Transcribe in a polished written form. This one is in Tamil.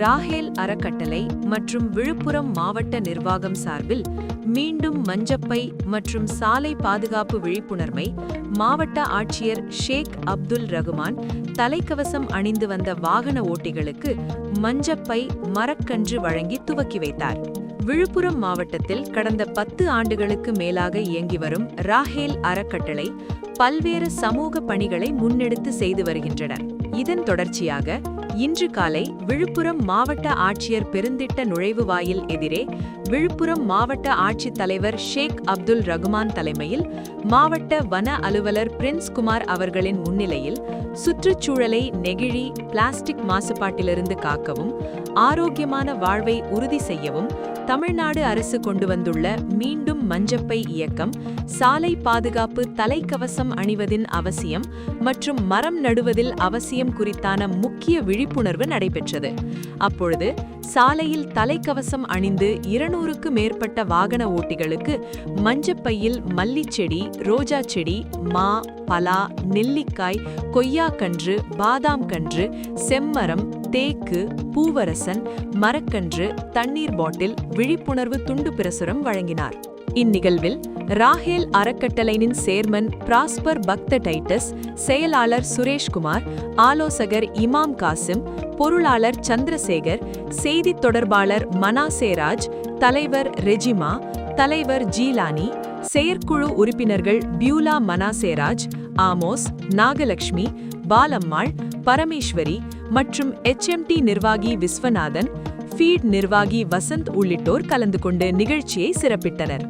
ராஹேல் அறக்கட்டளை மற்றும் விழுப்புரம் மாவட்ட நிர்வாகம் சார்பில் மீண்டும் மஞ்சப்பை மற்றும் சாலை பாதுகாப்பு விழிப்புணர்வை மாவட்ட ஆட்சியர் ஷேக் அப்துல் ரகுமான் தலைக்கவசம் அணிந்து வந்த வாகன ஓட்டிகளுக்கு மஞ்சப்பை மரக்கன்று வழங்கி துவக்கி வைத்தார். விழுப்புரம் மாவட்டத்தில் கடந்த 10 ஆண்டுகளுக்கு மேலாக இயங்கி வரும் ராஹேல் அறக்கட்டளை பல்வேறு சமூக பணிகளை முன்னெடுத்து செய்து வருகின்றனர். இதன் தொடர்ச்சியாக இன்று காலை விழுப்புரம் மாவட்ட ஆட்சியர் பெருந்திட்ட நுழைவுவாயில் எதிரே விழுப்புரம் மாவட்ட ஆட்சித் தலைவர் ஷேக் அப்துல் ரகுமான் தலைமையில் மாவட்ட வன அலுவலர் பிரின்ஸ் குமார் அவர்களின் முன்னிலையில் சுற்றுச்சூழலை நெகிழி பிளாஸ்டிக் மாசுபாட்டிலிருந்து காக்கவும் ஆரோக்கியமான வாழ்வை உறுதி செய்யவும் தமிழ்நாடு அரசு கொண்டு வந்துள்ள மீண்டும் மஞ்சப்பை இயக்கம், சாலை பாதுகாப்பு தலைக்கவசம் அணிவதின் அவசியம் மற்றும் மரம் நடுவதில் அவசியம் குறித்தான முக்கிய விழிப்புணர்வு நடைபெற்றது. அப்பொழுது சாலையில் தலைக்கவசம் அணிந்து 200க்கு மேற்பட்ட வாகன ஓட்டிகளுக்கு மஞ்சப்பையில் மல்லிச்செடி, ரோஜா செடி, மா, பலா, நெல்லிக்காய், கொய்யாக்கன்று, பாதாம் கன்று, செம்மரம், தேக்கு, பூவரசன், மரக்கன்று, தண்ணீர் பாட்டில், விழிப்புணர்வு துண்டு பிரசுரம் வழங்கினார். இந்நிகழ்வில் ராஹேல் அறக்கட்டளையின் சேர்மன் பிராஸ்பர் பக்த டைட்டஸ், செயலாளர் சுரேஷ்குமார், ஆலோசகர் இமாம் காசிம், பொருளாளர் சந்திரசேகர், செய்தித் தொடர்பாளர் மனாசேராஜ், தலைவர் ரெஜிமா, தலைவர் ஜீலானி, செயற்குழு உறுப்பினர்கள் பியூலா மனாசேராஜ், ஆமோஸ், நாகலட்சுமி, பாலம்மாள், பரமேஸ்வரி மற்றும் HMT நிர்வாகி விஸ்வநாதன், ஃபீட் நிர்வாகி வசந்த் உள்ளிட்டோர் கலந்து கொண்டு நிகழ்ச்சியை சிறப்பித்தனர்.